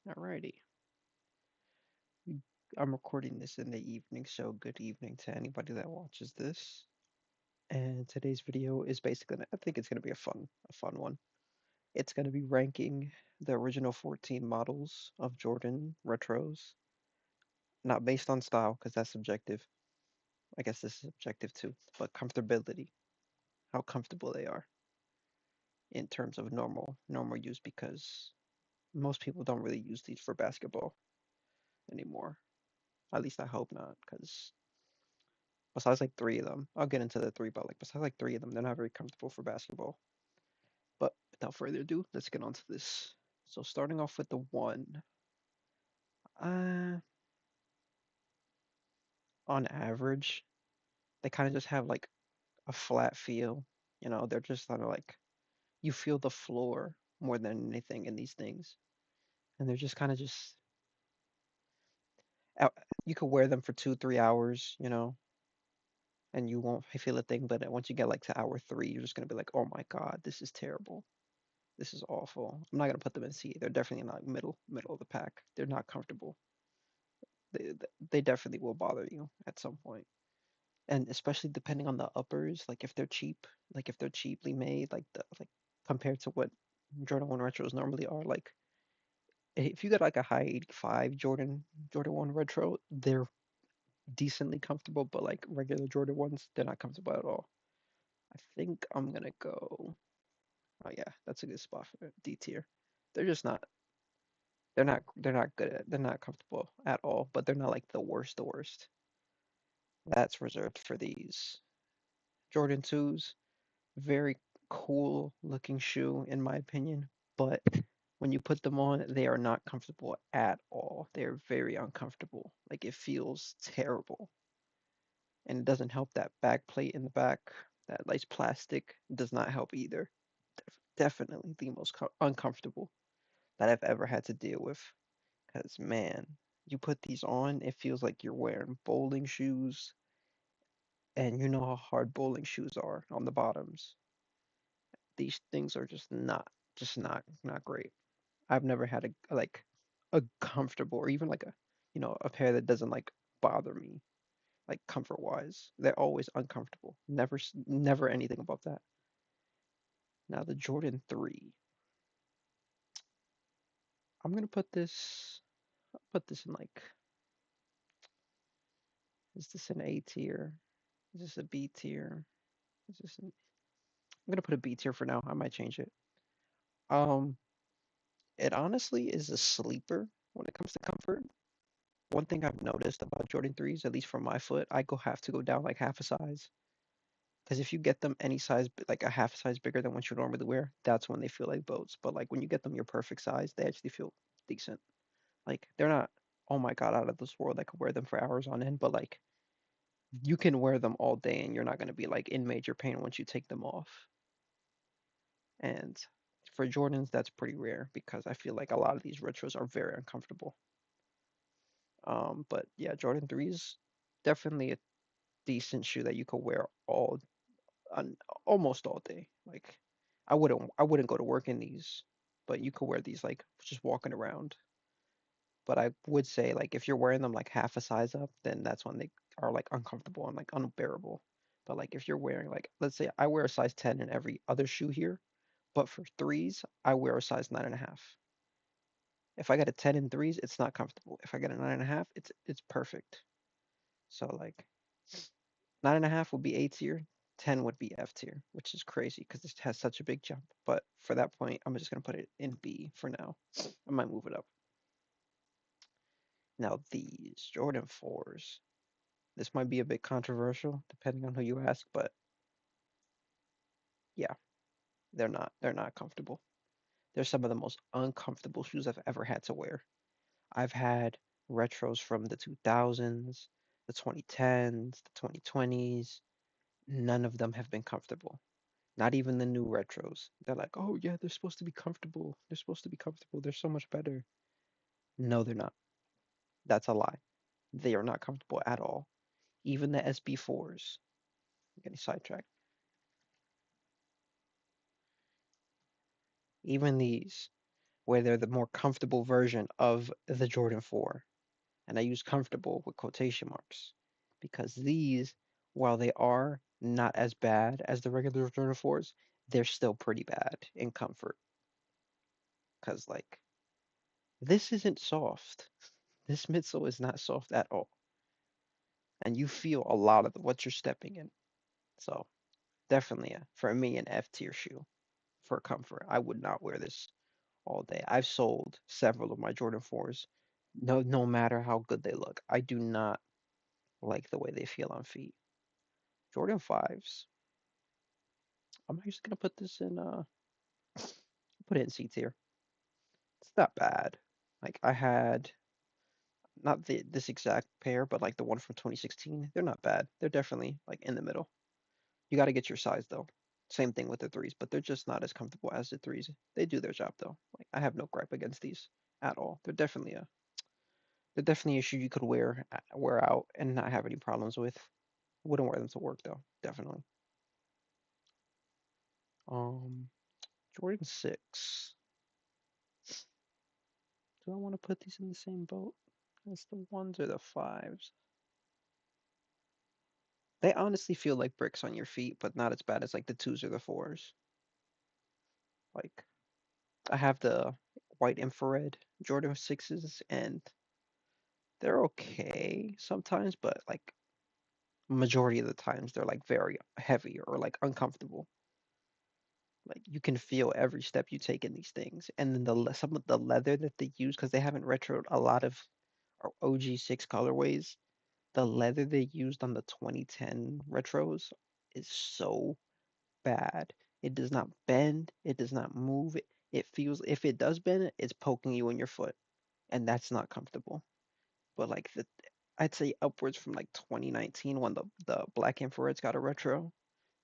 Alrighty. I'm recording this in the evening, so good evening to anybody that watches this. And today's video is basically, I think it's gonna be a fun one. It's gonna be ranking the original 14 models of Jordan retros, not based on style, because that's subjective. I guess this is subjective too, but comfortability, how comfortable they are in terms of normal use, because most people don't really use these for basketball anymore. At least I hope not, because besides like three of them, I'll get into the three, but like besides like three of them, they're not very comfortable for basketball. But without further ado, let's get on to this. So starting off with the one, uh, on average, they kind of just have like a flat feel. They're just kind of like you feel the floor more than anything in these things, and they're just kind of just out. You could wear them for 2, 3 hours, and you won't feel a thing. But once you get like to hour three, you're just gonna be like, oh my God, this is terrible. This is awful. I'm not gonna put them in C. They're definitely not middle of the pack. They're not comfortable. They they definitely will bother you at some point. And especially depending on the uppers, like if they're cheap, like if they're cheaply made, like compared to what Jordan 1 retros normally are, like if you get like a high 85 Jordan 1 retro, they're decently comfortable, but like regular Jordan 1s, they're not comfortable at all. I think I'm gonna go. Oh yeah, that's a good spot for D tier. They're just not they're not good at they're not comfortable at all, but they're not like the worst. That's reserved for these. Jordan 2s, very cool looking shoe in my opinion, but when you put them on, they are not comfortable at all. They're very uncomfortable. Like it feels terrible. And it doesn't help that back plate in the back, that nice plastic does not help either. Definitely the most uncomfortable that I've ever had to deal with. Because, man, you put these on, it feels like you're wearing bowling shoes, and you know how hard bowling shoes are on the bottoms. These things are just not great. I've never had a comfortable or even like a pair that doesn't like bother me like comfort wise. They're always uncomfortable. Never anything above that. Now the Jordan 3. I'm gonna put this in like, is this an A tier? Is this a B tier? Is this an I'm gonna put a B tier for now. I might change it. Um, it honestly is a sleeper when it comes to comfort. One thing I've noticed about Jordan 3s, at least for my foot, I go have to go down like half a size. Because if you get them any size, like a half size bigger than what you normally wear, that's when they feel like boats. But like when you get them your perfect size, they actually feel decent. Like they're not, oh my God, out of this world. I could wear them for hours on end, but like you can wear them all day and you're not going to be like in major pain once you take them off. And for Jordans, that's pretty rare because I feel like a lot of these retros are very uncomfortable. But yeah, Jordan 3s definitely a decent shoe that you could wear on almost all day. Like I wouldn't go to work in these, but you could wear these like just walking around. But I would say like if you're wearing them like half a size up, then that's when they are like uncomfortable and like unbearable. But like if you're wearing like let's say I wear a size 10 in every other shoe here, but for threes, I wear a size 9.5. If I get a 10 in threes, it's not comfortable. If I get a 9.5, it's perfect. So like 9.5 would be A tier, 10 would be F tier, which is crazy because this has such a big jump. But for that point, I'm just gonna put it in B for now. I might move it up. Now these Jordan 4s. This might be a bit controversial depending on who you ask, but yeah, they're not comfortable. They're some of the most uncomfortable shoes I've ever had to wear. I've had retros from the 2000s, the 2010s, the 2020s. None of them have been comfortable. Not even the new retros. They're like, oh yeah, they're supposed to be comfortable. They're supposed to be comfortable. They're so much better. No, they're not. That's a lie. They are not comfortable at all. Even the SB4s. I'm getting sidetracked. Even these. where they're the more comfortable version of the Jordan 4. And I use comfortable with quotation marks because these, while they are not as bad as the regular Jordan 4s, they're still pretty bad in comfort. Because, like, this isn't soft. This midsole is not soft at all. And you feel a lot of what you're stepping in. So, definitely, for me, an F tier shoe for comfort. I would not wear this all day. I've sold several of my Jordan 4s. No matter how good they look, I do not like the way they feel on feet. Jordan 5s. I'm just gonna put this in put it in C tier. It's not bad. Like I had not this exact pair, but like the one from 2016. They're not bad. They're definitely like in the middle. You got to get your size though. Same thing with the threes, but they're just not as comfortable as the threes. They do their job though. Like I have no gripe against these at all. They're definitely a shoe you could wear out and not have any problems with. Wouldn't wear them to work though. Definitely. Um, Jordan 6. Do I want to put these in the same boat as the ones or the fives? They honestly feel like bricks on your feet, but not as bad as like the twos or the fours. Like I have the white infrared Jordan 6s and they're okay sometimes, but like majority of the times they're like very heavy or like uncomfortable. Like you can feel every step you take in these things. And then some of the leather that they use because they haven't retroed a lot of OG6 colorways. The leather they used on the 2010 retros is so bad. It does not bend, it does not move. It feels if it does bend, it's poking you in your foot, and that's not comfortable. But like I'd say upwards from like 2019 when the Black Infrareds got a retro,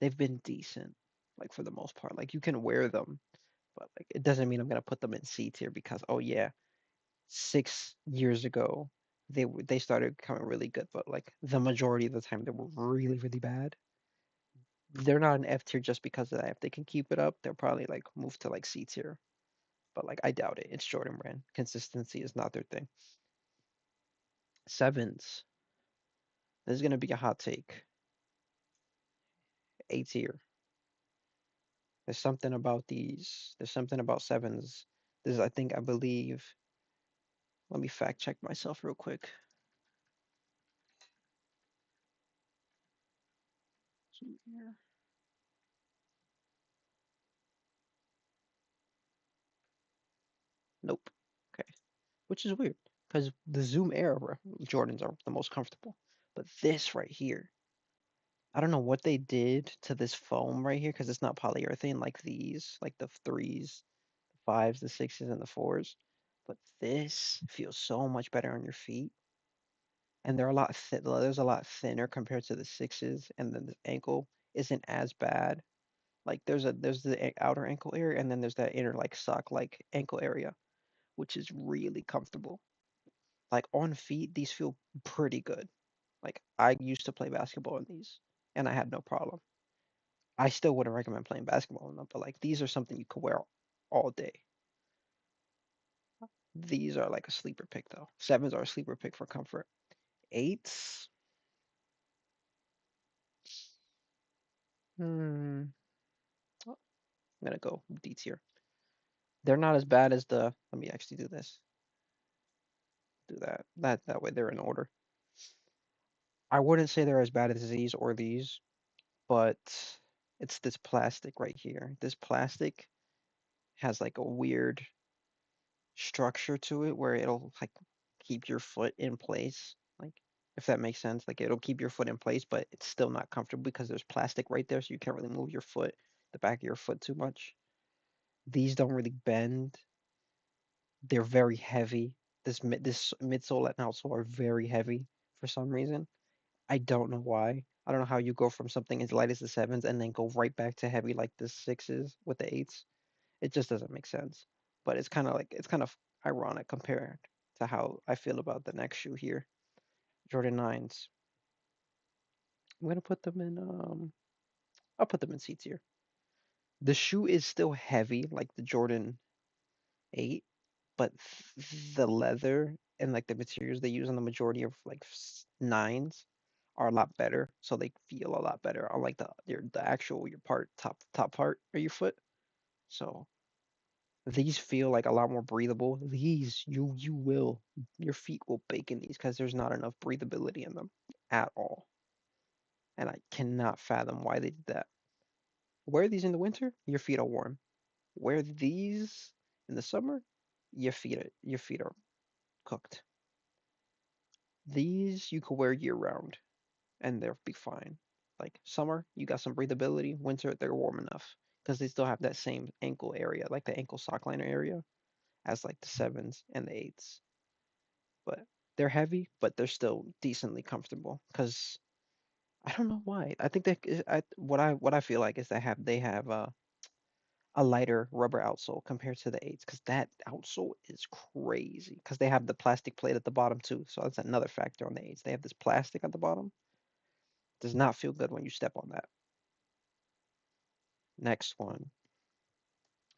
they've been decent, like for the most part. Like you can wear them, but like it doesn't mean I'm gonna put them in C tier because oh yeah, 6 years ago they started becoming really good, but like the majority of the time they were really bad. They're not an F tier just because of that. If they can keep it up, they'll probably like move to like C tier. But like I doubt it. It's Jordan Brand. Consistency is not their thing. Sevens. This is gonna be a hot take. A tier. There's something about these. There's something about sevens. This is, I believe. Let me fact check myself real quick. Nope. Okay. Which is weird because the Zoom Air Jordans are the most comfortable. But this right here, I don't know what they did to this foam right here because it's not polyurethane like these, like the threes, the fives, the sixes, and the fours. But this feels so much better on your feet, and they're a lot there's a lot thinner compared to the sixes, and then the ankle isn't as bad. Like there's the outer ankle area, and then there's that inner like sock like ankle area, which is really comfortable. Like on feet, these feel pretty good. Like I used to play basketball in these, and I had no problem. I still wouldn't recommend playing basketball in them, but like these are something you could wear all day. These are like a sleeper pick though. Sevens are a sleeper pick for comfort. Eights, I'm gonna go D tier. They're not as bad as the. Let me actually do this. Do that. That way they're in order. I wouldn't say they're as bad as these or these, but it's this plastic right here. This plastic has like a weird structure to it where it'll like keep your foot in place. Like if that makes sense, like it'll keep your foot in place, but it's still not comfortable because there's plastic right there, so you can't really move your foot, the back of your foot too much. These don't really bend. They're very heavy. This midsole and outsole are very heavy for some reason. I don't know why. I don't know how you go from something as light as the sevens and then go right back to heavy like the sixes with the eights. It just doesn't make sense. But it's kind of ironic compared to how I feel about the next shoe here. Jordan 9s. I'm gonna put them in I'll put them in C tier. The shoe is still heavy like the Jordan 8, but the leather and like the materials they use on the majority of like nines are a lot better, so they feel a lot better on like the actual your part top part of your foot. So these feel like a lot more breathable. These you will your feet will bake in these because there's not enough breathability in them at all, and I cannot fathom why they did that. Wear these in the winter, your feet are warm. Wear these in the summer, your feet are cooked. These you could wear year round and they'll be fine. Like summer, you got some breathability. Winter, they're warm enough because they still have that same ankle area, like the ankle sock liner area, as like the sevens and the eights. But they're heavy, but they're still decently comfortable. Because I don't know why. I think what I feel like is they have a lighter rubber outsole compared to the eights because that outsole is crazy because they have the plastic plate at the bottom too. So that's another factor on the eights. They have this plastic at the bottom. Does not feel good when you step on that. Next one.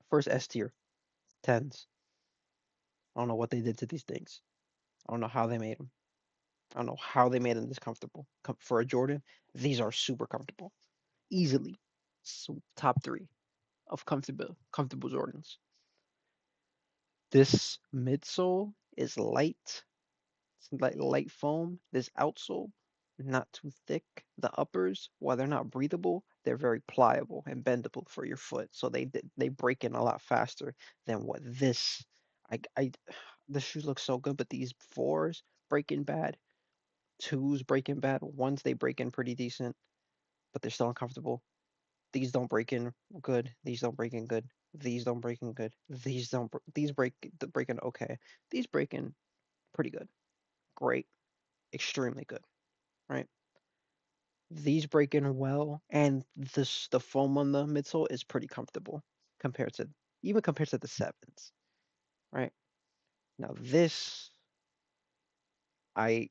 First S tier, tens. I don't know what they did to these things. I don't know how they made them. I don't know how they made them this comfortable. For a Jordan, these are super comfortable. Easily. So top three of comfortable Jordans. This midsole is light. It's light foam. This outsole, not too thick. The uppers, while they're not breathable, they're very pliable and bendable for your foot. So they break in a lot faster than what this. I the shoes look so good, but these fours break in bad. Twos break in bad. Ones they break in pretty decent, but they're still uncomfortable. These don't break in good. These don't break in good. These don't break in good. These break in okay. These break in pretty good. Great. Extremely good. Right? These break in well, and the foam on the midsole is pretty comfortable compared to even compared to the sevens. Right? Now this I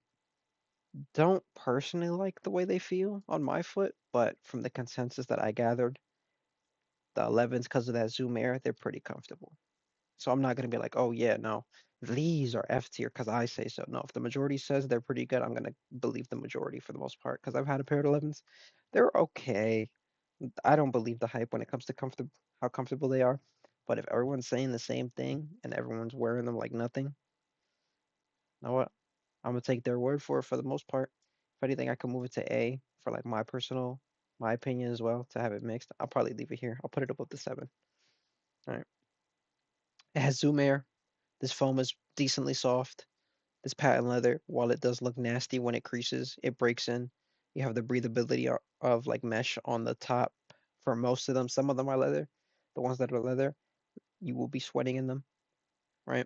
don't personally like the way they feel on my foot, but from the consensus that I gathered, the 11s because of that Zoom Air, they're pretty comfortable. So I'm not gonna be like, oh yeah, no, these are F tier because I say so. No, if the majority says they're pretty good, I'm gonna believe the majority for the most part because I've had a pair of 11s. They're okay. I don't believe the hype when it comes to how comfortable they are. But if everyone's saying the same thing and everyone's wearing them like nothing, you know what? I'm gonna take their word for it for the most part. If anything, I can move it to A for like my opinion as well to have it mixed. I'll probably leave it here. I'll put it above the seven. All right. It has Zoom Air. This foam is decently soft. This patent leather, while it does look nasty when it creases, it breaks in. You have the breathability of like mesh on the top for most of them. Some of them are leather. The ones that are leather, you will be sweating in them, right?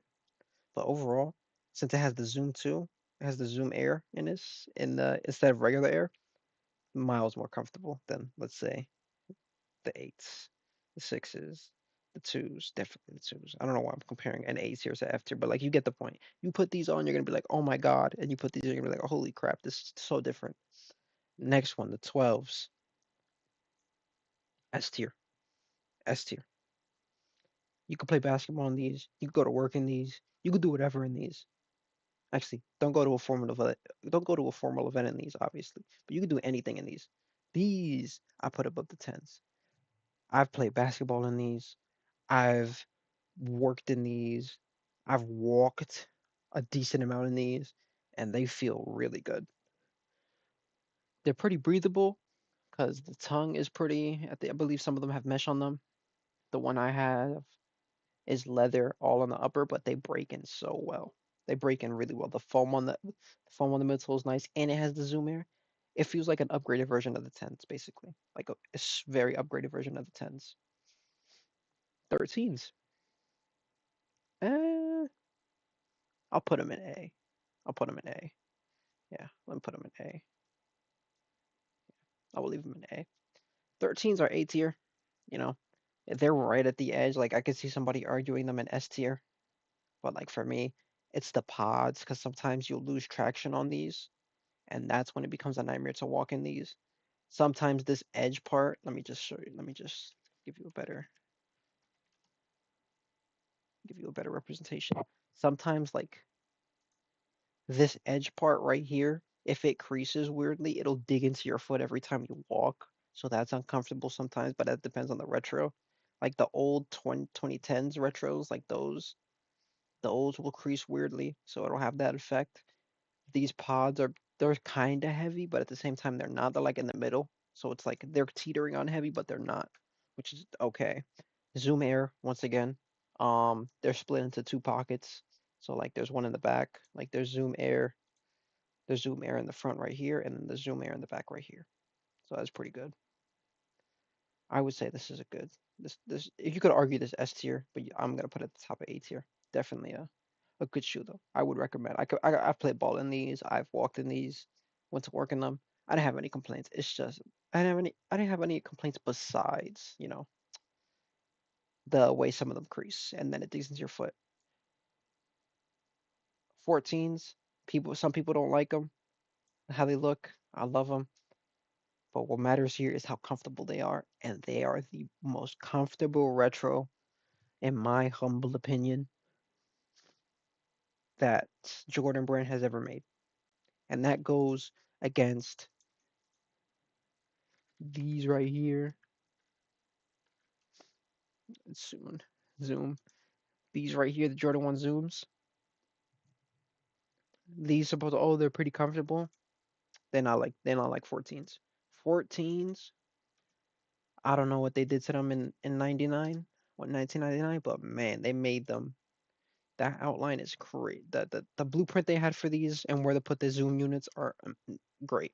But overall, since it has the Zoom too, it has the Zoom Air in this in the instead of regular air, miles more comfortable than let's say the eights, the sixes, the twos, definitely the twos. I don't know why I'm comparing an A tier to F tier, but like you get the point. You put these on, you're gonna be like, oh my god, and you put these, you're gonna be like, holy crap, this is so different. Next one, the 12s, S tier, S tier. You could play basketball in these. You could go to work in these. You could do whatever in these. Actually, don't go to a formal event in these, obviously, but you can do anything in these. These I put above the tens. I've played basketball in these. I've worked in these. I've walked a decent amount in these, and they feel really good. They're pretty breathable because the tongue is pretty. I believe some of them have mesh on them. The one I have is leather all on the upper, but they break in so well. They break in really well. The foam on the midsole is nice, and it has the zoom air. It feels like an upgraded version of the tens, basically, like a very upgraded version of the tens. 13s. Eh, I'll put them in A. I'll put them in A. Yeah, let me put them in A. I will leave them in A. 13s are A tier. You know, they're right at the edge. Like I could see somebody arguing them in S tier, but like for me, it's the pods because sometimes you'll lose traction on these, and that's when it becomes a nightmare to walk in these. Sometimes this edge part, let me just show you. Let me just give you a better. give you a better representation. Sometimes like this edge part right here, if it creases weirdly, it'll dig into your foot every time you walk. So that's uncomfortable sometimes, but that depends on the retro. Like the old 2010s retros, like those will crease weirdly, so it'll have that effect. These pods are they're kind of heavy, but at the same time they're not. They're like in the middle, so it's like they're teetering on heavy, but they're not, which is okay. Zoom Air once again, they're split into two pockets. So like there's one in the back, like there's Zoom Air in the front right here, and then the Zoom Air in the back right here. So that's pretty good. I would say this is a good this you could argue this S tier, but I'm gonna put it at the top of A tier. Definitely a good shoe though. I would recommend. I've played ball in these. I've walked in these. Went to work in them. I didn't have any complaints. It's just I didn't have any complaints besides the way some of them crease and then it digs into your foot. 14s, some people don't like them, how they look. I love them, but what matters here is how comfortable they are, and they are the most comfortable retro, in my humble opinion, that Jordan Brand has ever made, and that goes against these right here. Soon, zoom. These right here, the Jordan 1 zooms. These supposed to, oh, they're pretty comfortable. They're not like 14s. 14s, I don't know what they did to them in 99, what 1999, but man, they made them. That outline is great. The blueprint they had for these and where to put the zoom units are great.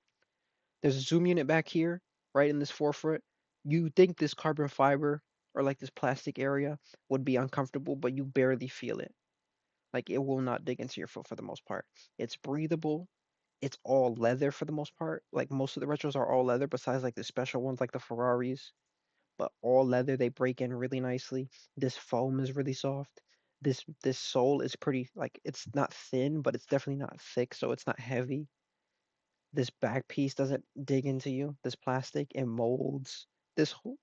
There's a zoom unit back here, right in this forefoot. You think this carbon fiber or like this plastic area would be uncomfortable, but you barely feel it. Like it will not dig into your foot for the most part. It's breathable. It's all leather for the most part. Like most of the retros are all leather, besides like the special ones like the Ferraris. But all leather, they break in really nicely. This foam is really soft. This sole is pretty like it's not thin, but it's definitely not thick, so it's not heavy. This back piece doesn't dig into you. This plastic, it molds. This whole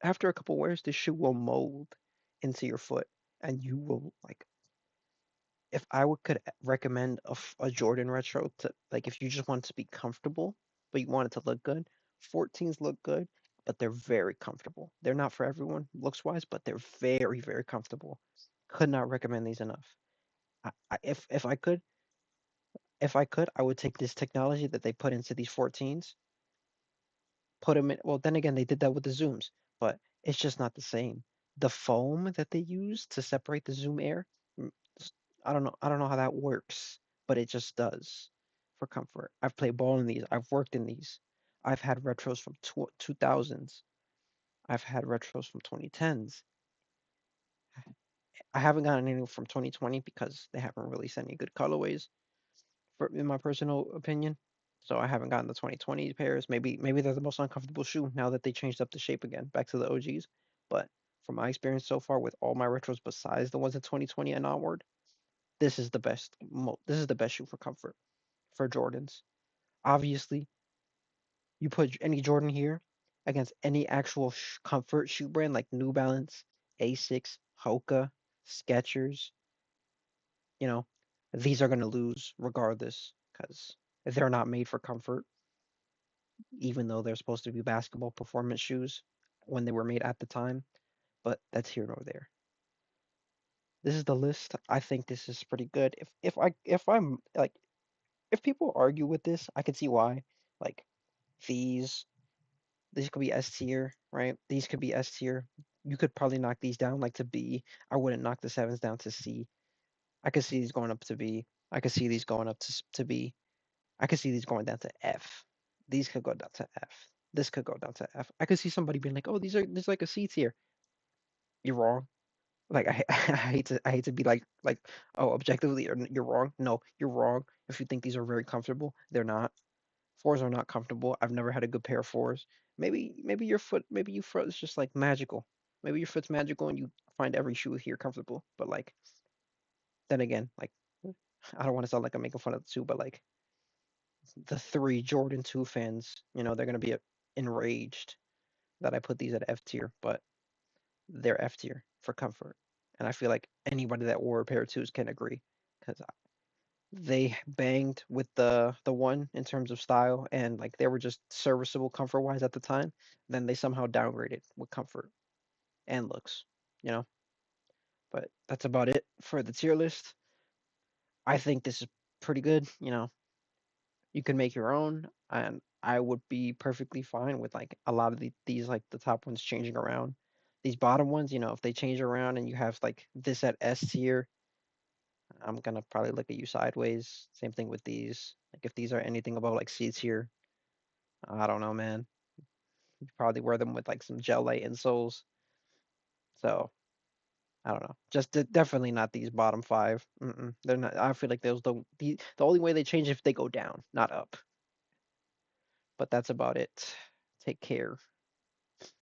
After a couple wears, this shoe will mold into your foot, and you will like if I could recommend a Jordan retro to like if you just want to be comfortable, but you want it to look good, 14s look good, but they're very comfortable. They're not for everyone looks wise, but they're very, very comfortable. Could not recommend these enough. If I could, I would take this technology that they put into these 14s, put them in. Well, then again, they did that with the zooms, but it's just not the same. The foam that they use to separate the zoom air, mm, I don't know how that works, but it just does for comfort. I've played ball in these. I've worked in these. I've had retros from 2000s. I've had retros from 2010s. I haven't gotten any from 2020 because they haven't released any good colorways, in my personal opinion. So I haven't gotten the 2020 pairs. Maybe they're the most uncomfortable shoe now that they changed up the shape again, back to the OGs. But from my experience so far with all my retros besides the ones in 2020 and onward, this is the best. This is the best shoe for comfort for Jordans. Obviously, you put any Jordan here against any actual comfort shoe brand like New Balance, Asics, Hoka, Skechers, you know, these are going to lose regardless because they're not made for comfort, even though they're supposed to be basketball performance shoes when they were made at the time. But that's here nor there. This is the list. I think this is pretty good. If I'm like if people argue with this, I can see why. Like these these could be S tier, right? These could be S tier. You could probably knock these down like to B. I wouldn't knock the sevens down to C. I could see these going up to B. I could see these going up to B. I could see these going down to F. These could go down to F. This could go down to F. I could see somebody being like, "Oh, there's like a C tier." You're wrong. Like I hate to be like oh objectively you're wrong. No, you're wrong. If you think these are very comfortable, they're not. Fours are not comfortable. I've never had a good pair of fours. Maybe your foot is just like magical. Maybe your foot's magical and you find every shoe here comfortable. But like then again, like I don't want to sound like I'm making fun of the two, but like the three Jordan 2 fans, they're gonna be enraged that I put these at F tier, but they're F tier for comfort. and I feel like anybody that wore a pair of twos can agree because they banged with the one in terms of style and like they were just serviceable comfort wise at the time. Then they somehow downgraded with comfort and looks, you know. But that's about it for the tier list. I think this is pretty good. You can make your own, and I would be perfectly fine with like a lot of these like the top ones changing around. These bottom ones, if they change around and you have like this at S tier, I'm gonna probably look at you sideways. Same thing with these. Like if these are anything above like C tier, I don't know, man. You probably wear them with like some gel light insoles. So I don't know. Just definitely not these bottom five. They're not. I feel like those the only way they change if they go down, not up. But that's about it. Take care.